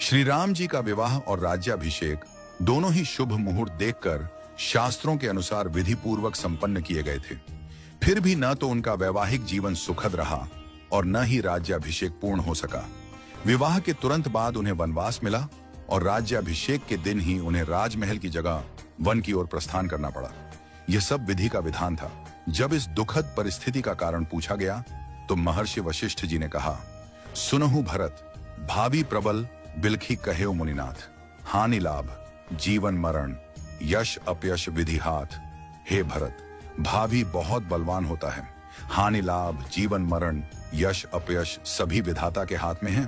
श्री राम जी का विवाह और राज्याभिषेक दोनों ही शुभ मुहूर्त देखकर शास्त्रों के अनुसार विधि पूर्वक संपन्न किए गए थे। फिर भी न तो उनका वैवाहिक जीवन सुखद रहा और न ही राज्याभिषेक पूर्ण हो सका। विवाह के तुरंत बाद उन्हें वनवास मिला और राज्याभिषेक के दिन ही उन्हें राजमहल की जगह वन की ओर प्रस्थान करना पड़ा। यह सब विधि का विधान था। जब इस दुखद परिस्थिति का कारण पूछा गया तो महर्षि वशिष्ठ जी ने कहा, सुनहु भरत, भावी प्रबल बिलखी कहेउ मुनिनाथ, हानि लाभ जीवन मरण यश अपयश विधि हाथ। हे भरत, भावी बहुत बलवान होता है, हानि लाभ जीवन मरण यश अपयश सभी विधाता के हाथ में है।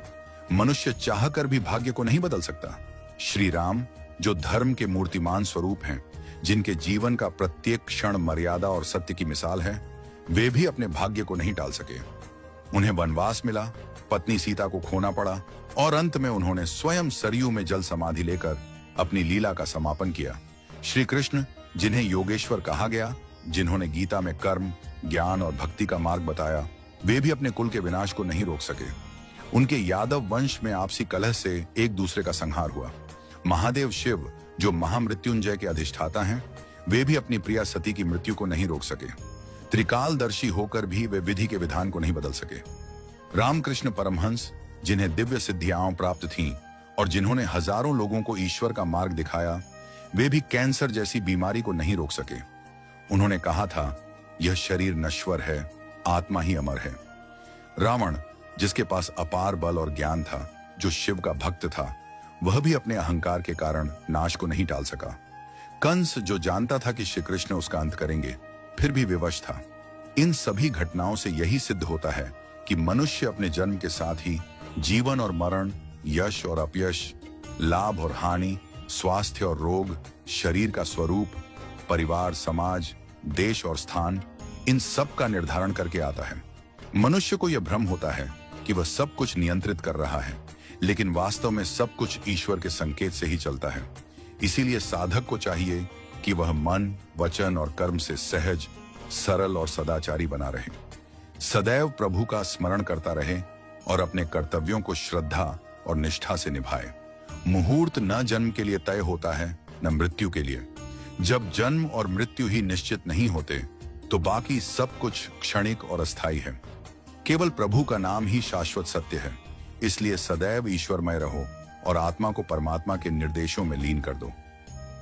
मनुष्य चाहकर भी भाग्य को नहीं बदल सकता। श्री राम जो धर्म के मूर्तिमान स्वरूप हैं, जिनके जीवन का प्रत्येक क्षण मर्यादा और सत्य की मिसाल है, वे भी अपने भाग्य को नहीं टाल सके। उन्हें वनवास मिला, पत्नी सीता को खोना पड़ा और अंत में उन्होंने स्वयं सरयू में जल समाधि लेकर अपनी लीला का समापन किया। श्री कृष्ण जिन्हें योगेश्वर कहा गया, जिन्होंने गीता में कर्म, ज्ञान और भक्ति का मार्ग बताया, वे भी अपने कुल के विनाश को नहीं रोक सके। उनके यादव वंश में आपसी कलह से एक दूसरे का संहार हुआ। महादेव शिव जो महामृत्युंजय के अधिष्ठाता हैं, वे भी अपनी प्रिया सती की मृत्यु को नहीं रोक सके। त्रिकालदर्शी होकर भी वे विधि के विधान को नहीं बदल सके। रामकृष्ण परमहंस जिन्हें दिव्य सिद्धियां प्राप्त थीं और जिन्होंने हजारों लोगों को ईश्वर का मार्ग दिखाया, वे भी कैंसर जैसी बीमारी को नहीं रोक सके। उन्होंने कहा था, यह शरीर नश्वर है, आत्मा ही अमर है। रावण जिसके पास अपार बल और ज्ञान था, जो शिव का भक्त था, वह भी अपने अहंकार के कारण नाश को नहीं टाल सका। कंस जो जानता था कि श्री कृष्ण उसका अंत करेंगे, फिर भी विवश था। इन सभी घटनाओं से यही सिद्ध होता है कि मनुष्य अपने जन्म के साथ ही जीवन और मरण, यश और अपयश, लाभ और हानि, स्वास्थ्य और रोग, शरीर का स्वरूप, परिवार, समाज, देश और स्थान, इन सब का निर्धारण करके आता है। मनुष्य को यह भ्रम होता है कि वह सब कुछ नियंत्रित कर रहा है, लेकिन वास्तव में सब कुछ ईश्वर के संकेत से ही चलता है। इसीलिए साधक को चाहिए कि वह मन, वचन और कर्म से सहज, सरल और सदाचारी बना रहे, सदैव प्रभु का स्मरण करता रहे और अपने कर्तव्यों को श्रद्धा और निष्ठा से निभाए। मुहूर्त न जन्म के लिए तय होता है, न मृत्यु के लिए। जब जन्म और मृत्यु ही निश्चित नहीं होते, तो बाकी सब कुछ क्षणिक और अस्थायी है। केवल प्रभु का नाम ही शाश्वत सत्य है। इसलिए सदैव ईश्वरमय रहो और आत्मा को परमात्मा के निर्देशों में लीन कर दो।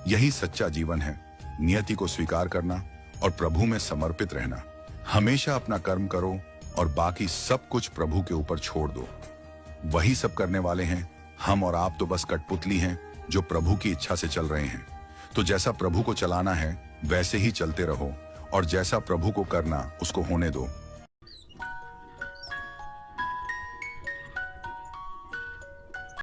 यही सच्चा जीवन है। नियति को स्वीकार करना और प्रभु में समर्पित रहना। हमेशा अपना कर्म करो और बाकी सब कुछ प्रभु के ऊपर छोड़ दो। वही सब करने वाले हैं। हम और आप तो बस कठपुतली हैं जो प्रभु की इच्छा से चल रहे हैं। तो जैसा प्रभु को चलाना है वैसे ही चलते रहो और जैसा प्रभु को करना उसको होने दो।